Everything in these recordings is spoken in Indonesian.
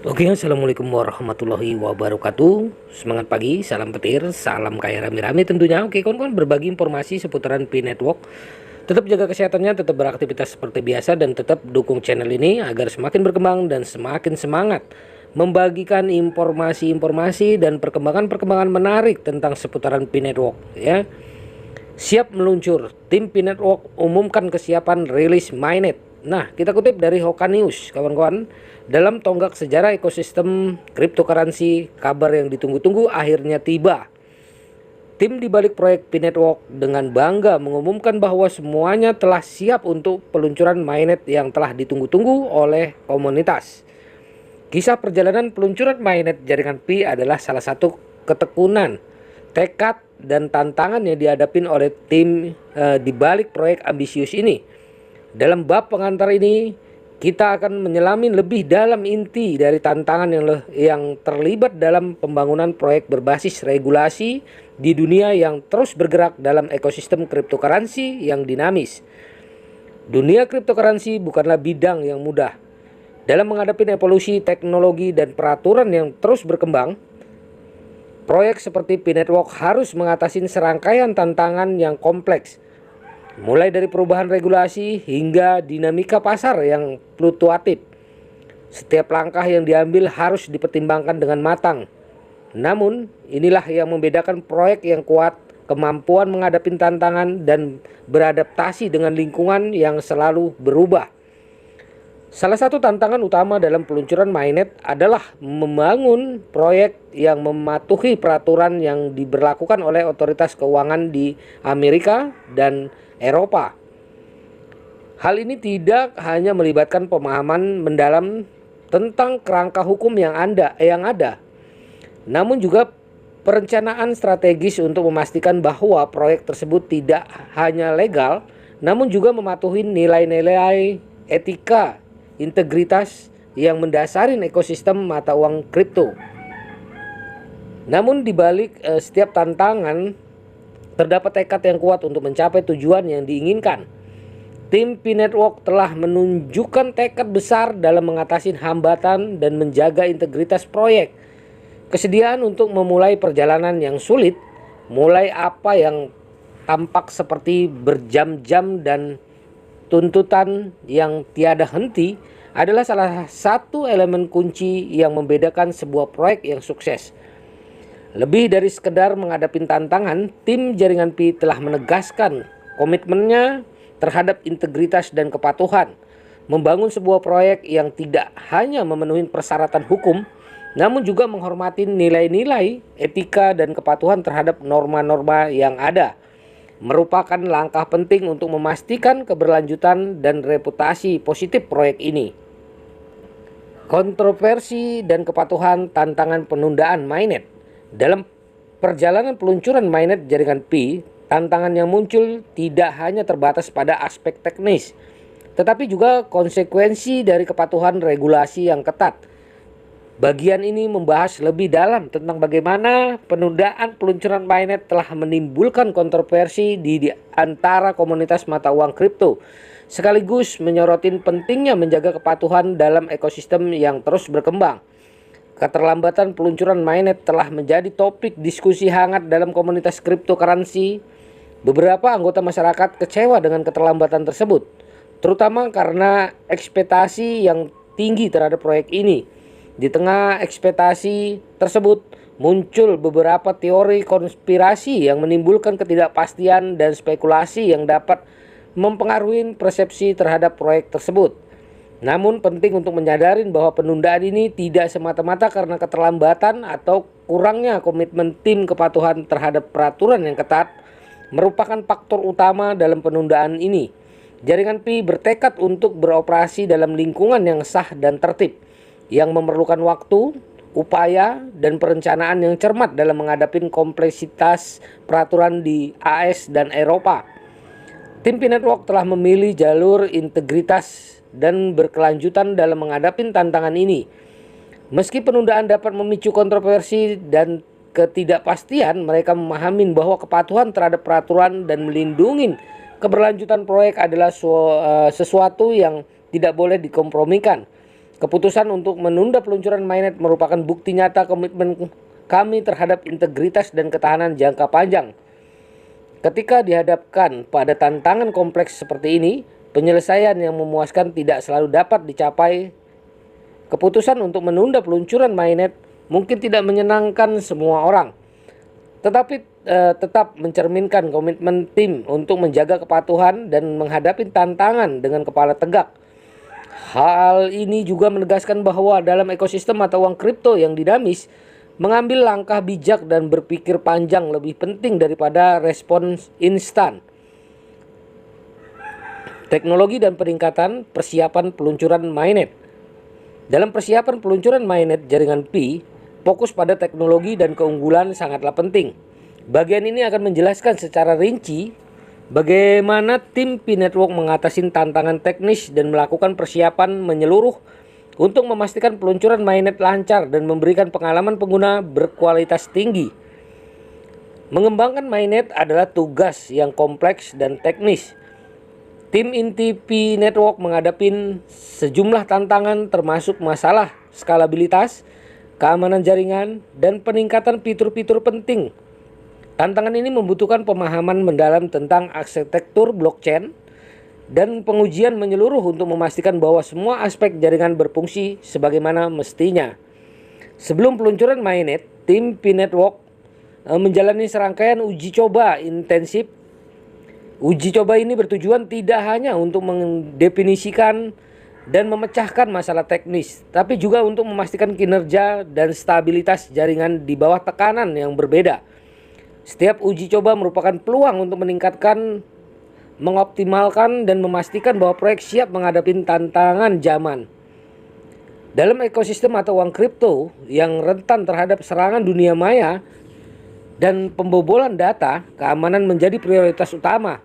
Oke, assalamualaikum warahmatullahi wabarakatuh. Semangat pagi, salam petir, salam kaya rame-rame tentunya. Oke, kawan-kawan, berbagi informasi seputaran Pi Network. Tetap jaga kesehatannya, tetap beraktivitas seperti biasa, dan tetap dukung channel ini agar semakin berkembang dan semakin semangat membagikan informasi-informasi dan perkembangan-perkembangan menarik tentang seputaran Pi Network ya. Siap meluncur, tim Pi Network umumkan kesiapan rilis mainnet. Nah, kita kutip dari Hoka News, kawan-kawan. Dalam tonggak sejarah ekosistem cryptocurrency, kabar yang ditunggu-tunggu akhirnya tiba. Tim di balik proyek Pi Network dengan bangga mengumumkan bahwa semuanya telah siap untuk peluncuran mainnet yang telah ditunggu-tunggu oleh komunitas. Kisah perjalanan peluncuran mainnet jaringan Pi adalah salah satu ketekunan, tekad, dan tantangan yang dihadapin oleh tim di balik proyek ambisius ini. Dalam bab pengantar ini, kita akan menyelami lebih dalam inti dari tantangan yang terlibat dalam pembangunan proyek berbasis regulasi di dunia yang terus bergerak dalam ekosistem cryptocurrency yang dinamis. Dunia cryptocurrency bukanlah bidang yang mudah. Dalam menghadapi evolusi teknologi dan peraturan yang terus berkembang, proyek seperti Pi Network harus mengatasi serangkaian tantangan yang kompleks, mulai dari perubahan regulasi hingga dinamika pasar yang fluktuatif. Setiap langkah yang diambil harus dipertimbangkan dengan matang. Namun, inilah yang membedakan proyek yang kuat, kemampuan menghadapi tantangan dan beradaptasi dengan lingkungan yang selalu berubah. Salah satu tantangan utama dalam peluncuran mainnet adalah membangun proyek yang mematuhi peraturan yang diberlakukan oleh otoritas keuangan di Amerika dan Eropa. Hal ini tidak hanya melibatkan pemahaman mendalam tentang kerangka hukum yang ada, namun juga perencanaan strategis untuk memastikan bahwa proyek tersebut tidak hanya legal, namun juga mematuhi nilai-nilai etika integritas yang mendasari ekosistem mata uang kripto. Namun di balik setiap tantangan terdapat tekad yang kuat untuk mencapai tujuan yang diinginkan. Tim Pi Network telah menunjukkan tekad besar dalam mengatasi hambatan dan menjaga integritas proyek. Kesediaan untuk memulai perjalanan yang sulit, mulai apa yang tampak seperti berjam-jam dan tuntutan yang tiada henti, adalah salah satu elemen kunci yang membedakan sebuah proyek yang sukses. Lebih dari sekedar menghadapi tantangan, tim jaringan Pi telah menegaskan komitmennya terhadap integritas dan kepatuhan, membangun sebuah proyek yang tidak hanya memenuhi persyaratan hukum, namun juga menghormati nilai-nilai etika dan kepatuhan terhadap norma-norma yang ada, merupakan langkah penting untuk memastikan keberlanjutan dan reputasi positif proyek ini. Kontroversi dan kepatuhan tantangan penundaan mainnet. Dalam perjalanan peluncuran mainnet jaringan Pi, tantangan yang muncul tidak hanya terbatas pada aspek teknis, tetapi juga konsekuensi dari kepatuhan regulasi yang ketat. Bagian ini membahas lebih dalam tentang bagaimana penundaan peluncuran mainnet telah menimbulkan kontroversi di antara komunitas mata uang kripto, sekaligus menyorotin pentingnya menjaga kepatuhan dalam ekosistem yang terus berkembang. Keterlambatan peluncuran mainnet telah menjadi topik diskusi hangat dalam komunitas cryptocurrency. Beberapa anggota masyarakat kecewa dengan keterlambatan tersebut, terutama karena ekspektasi yang tinggi terhadap proyek ini. Di tengah ekspektasi tersebut, muncul beberapa teori konspirasi yang menimbulkan ketidakpastian dan spekulasi yang dapat mempengaruhi persepsi terhadap proyek tersebut. Namun penting untuk menyadari bahwa penundaan ini tidak semata-mata karena keterlambatan atau kurangnya komitmen tim kepatuhan terhadap peraturan yang ketat merupakan faktor utama dalam penundaan ini. Jaringan Pi bertekad untuk beroperasi dalam lingkungan yang sah dan tertib, yang memerlukan waktu, upaya, dan perencanaan yang cermat dalam menghadapi kompleksitas peraturan di AS dan Eropa. Tim Pi Network telah memilih jalur integritas dan berkelanjutan dalam menghadapi tantangan ini. Meski penundaan dapat memicu kontroversi dan ketidakpastian, mereka memahami bahwa kepatuhan terhadap peraturan dan melindungi keberlanjutan proyek adalah sesuatu yang tidak boleh dikompromikan. Keputusan untuk menunda peluncuran mainnet merupakan bukti nyata komitmen kami terhadap integritas dan ketahanan jangka panjang. Ketika dihadapkan pada tantangan kompleks seperti ini, penyelesaian yang memuaskan tidak selalu dapat dicapai. Keputusan untuk menunda peluncuran mainnet mungkin tidak menyenangkan semua orang, tetapi tetap mencerminkan komitmen tim untuk menjaga kepatuhan dan menghadapi tantangan dengan kepala tegak. Hal ini juga menegaskan bahwa dalam ekosistem mata uang kripto yang dinamis, mengambil langkah bijak dan berpikir panjang lebih penting daripada respons instan. Teknologi dan peningkatan persiapan peluncuran mainnet. Dalam persiapan peluncuran mainnet jaringan Pi, fokus pada teknologi dan keunggulan sangatlah penting. Bagian ini akan menjelaskan secara rinci bagaimana tim Pi Network mengatasi tantangan teknis dan melakukan persiapan menyeluruh untuk memastikan peluncuran mainnet lancar dan memberikan pengalaman pengguna berkualitas tinggi. Mengembangkan mainnet adalah tugas yang kompleks dan teknis. Tim inti Pi Network menghadapi sejumlah tantangan termasuk masalah skalabilitas, keamanan jaringan, dan peningkatan fitur-fitur penting. Tantangan ini membutuhkan pemahaman mendalam tentang arsitektur blockchain dan pengujian menyeluruh untuk memastikan bahwa semua aspek jaringan berfungsi sebagaimana mestinya. Sebelum peluncuran mainnet, tim Pi Network menjalani serangkaian uji coba intensif. Uji coba ini bertujuan tidak hanya untuk mendefinisikan dan memecahkan masalah teknis, tapi juga untuk memastikan kinerja dan stabilitas jaringan di bawah tekanan yang berbeda. Setiap uji coba merupakan peluang untuk meningkatkan, mengoptimalkan, dan memastikan bahwa proyek siap menghadapi tantangan zaman. Dalam ekosistem atau uang kripto yang rentan terhadap serangan dunia maya dan pembobolan data, keamanan menjadi prioritas utama.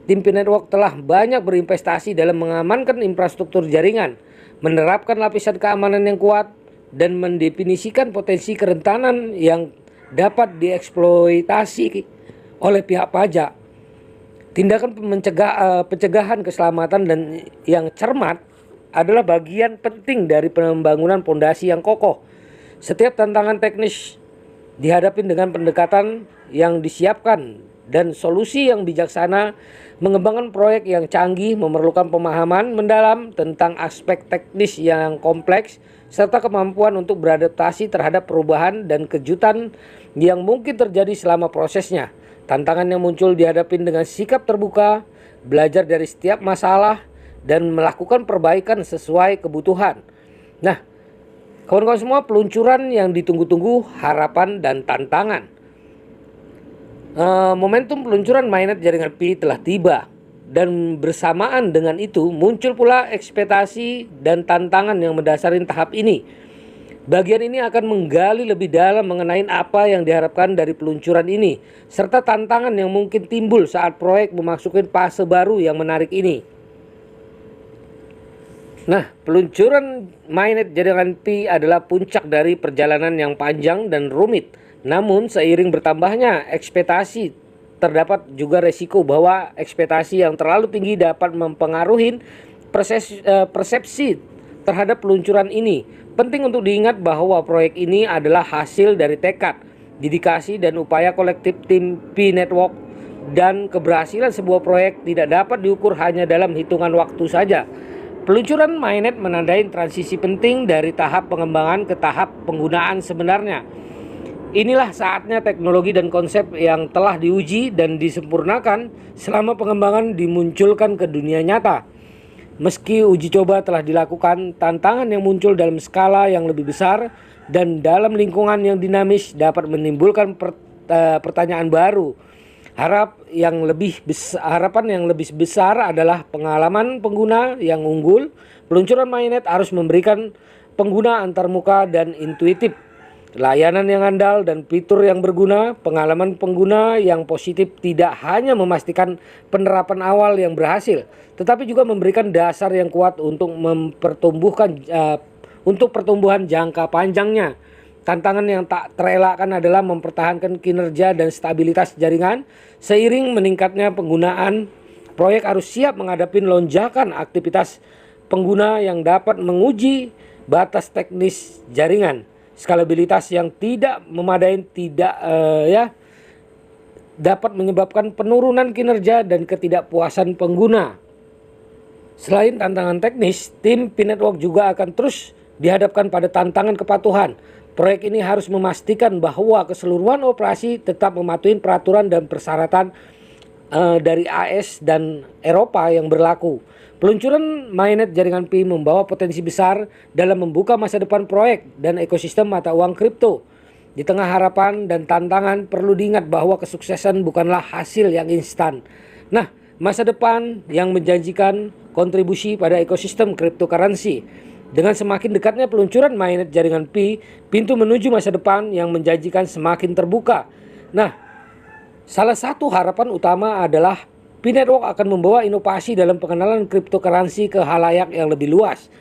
Tim Pi Network telah banyak berinvestasi dalam mengamankan infrastruktur jaringan, menerapkan lapisan keamanan yang kuat, dan mendefinisikan potensi kerentanan yang dapat dieksploitasi oleh pihak pajak. Tindakan pencegahan keselamatan dan yang cermat adalah bagian penting dari pembangunan fondasi yang kokoh. Setiap tantangan teknis dihadapi dengan pendekatan yang disiapkan dan solusi yang bijaksana. Mengembangkan proyek yang canggih memerlukan pemahaman mendalam tentang aspek teknis yang kompleks serta kemampuan untuk beradaptasi terhadap perubahan dan kejutan yang mungkin terjadi selama prosesnya. Tantangan yang muncul dihadapi dengan sikap terbuka, belajar dari setiap masalah, dan melakukan perbaikan sesuai kebutuhan. Nah, kawan-kawan semua, peluncuran yang ditunggu-tunggu, harapan dan tantangan. Momentum peluncuran mainnet jaringan Pi telah tiba, dan bersamaan dengan itu muncul pula ekspektasi dan tantangan yang mendasari tahap ini. Bagian ini akan menggali lebih dalam mengenai apa yang diharapkan dari peluncuran ini, serta tantangan yang mungkin timbul saat proyek memasuki fase baru yang menarik ini. Nah, peluncuran mainnet jaringan Pi adalah puncak dari perjalanan yang panjang dan rumit. Namun seiring bertambahnya ekspektasi, terdapat juga resiko bahwa ekspektasi yang terlalu tinggi dapat mempengaruhi persepsi terhadap peluncuran ini. Penting untuk diingat bahwa proyek ini adalah hasil dari tekad, dedikasi, dan upaya kolektif tim Pi Network, dan keberhasilan sebuah proyek tidak dapat diukur hanya dalam hitungan waktu saja. Peluncuran mainnet menandai transisi penting dari tahap pengembangan ke tahap penggunaan sebenarnya. Inilah saatnya teknologi dan konsep yang telah diuji dan disempurnakan selama pengembangan dimunculkan ke dunia nyata. Meski uji coba telah dilakukan, tantangan yang muncul dalam skala yang lebih besar dan dalam lingkungan yang dinamis dapat menimbulkan pertanyaan baru. Harapan yang lebih besar adalah pengalaman pengguna yang unggul. Peluncuran mainnet harus memberikan pengguna antarmuka dan intuitif, layanan yang andal dan fitur yang berguna. Pengalaman pengguna yang positif tidak hanya memastikan penerapan awal yang berhasil, tetapi juga memberikan dasar yang kuat untuk pertumbuhan jangka panjangnya. Tantangan yang tak terelakkan adalah mempertahankan kinerja dan stabilitas jaringan. Seiring meningkatnya penggunaan, proyek harus siap menghadapi lonjakan aktivitas pengguna yang dapat menguji batas teknis jaringan, skalabilitas yang tidak memadai dapat menyebabkan penurunan kinerja dan ketidakpuasan pengguna. Selain tantangan teknis, tim P-Network juga akan terus dihadapkan pada tantangan kepatuhan. Proyek ini harus memastikan bahwa keseluruhan operasi tetap mematuhi peraturan dan persyaratan dari AS dan Eropa yang berlaku. Peluncuran mainnet jaringan Pi membawa potensi besar dalam membuka masa depan proyek dan ekosistem mata uang kripto. Di tengah harapan dan tantangan, perlu diingat bahwa kesuksesan bukanlah hasil yang instan. Nah, masa depan yang menjanjikan kontribusi pada ekosistem cryptocurrency. Dengan semakin dekatnya peluncuran mainnet jaringan Pi, pintu menuju masa depan yang menjanjikan semakin terbuka. Nah, salah satu harapan utama adalah P-Network akan membawa inovasi dalam pengenalan cryptocurrency ke halayak yang lebih luas.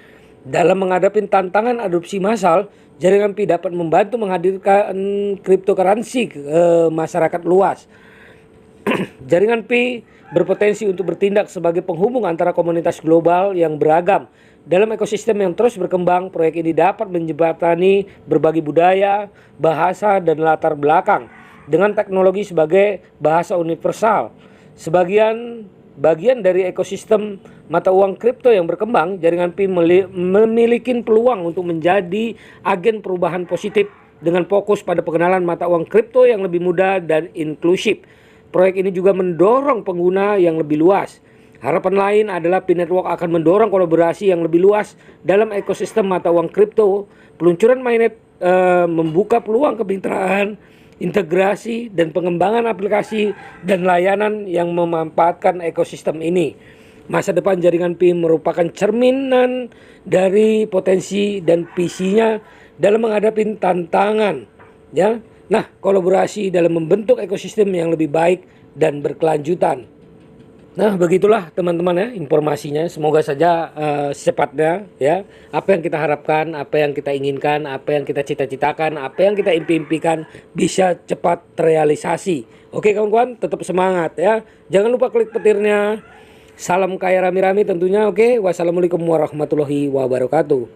Dalam menghadapi tantangan adopsi massal, jaringan Pi dapat membantu menghadirkan cryptocurrency ke masyarakat luas. Jaringan Pi berpotensi untuk bertindak sebagai penghubung antara komunitas global yang beragam. Dalam ekosistem yang terus berkembang, proyek ini dapat menjembatani berbagai budaya, bahasa, dan latar belakang dengan teknologi sebagai bahasa universal. Bagian dari ekosistem mata uang kripto yang berkembang, jaringan Pi memiliki peluang untuk menjadi agen perubahan positif dengan fokus pada pengenalan mata uang kripto yang lebih mudah dan inklusif. Proyek ini juga mendorong pengguna yang lebih luas. Harapan lain adalah P-Network akan mendorong kolaborasi yang lebih luas dalam ekosistem mata uang kripto. Peluncuran mainnet membuka peluang kemitraan, integrasi, dan pengembangan aplikasi dan layanan yang memanfaatkan ekosistem ini. Masa depan jaringan Pi merupakan cerminan dari potensi dan visinya dalam menghadapi tantangan, ya. Nah, kolaborasi dalam membentuk ekosistem yang lebih baik dan berkelanjutan. Nah, begitulah teman-teman ya informasinya. Semoga saja secepatnya ya apa yang kita harapkan, apa yang kita inginkan, apa yang kita cita-citakan, apa yang kita impi-impikan bisa cepat terrealisasi. Oke kawan-kawan, tetap semangat ya. Jangan lupa klik petirnya. Salam kaya rami-rami tentunya. Oke, wassalamualaikum warahmatullahi wabarakatuh.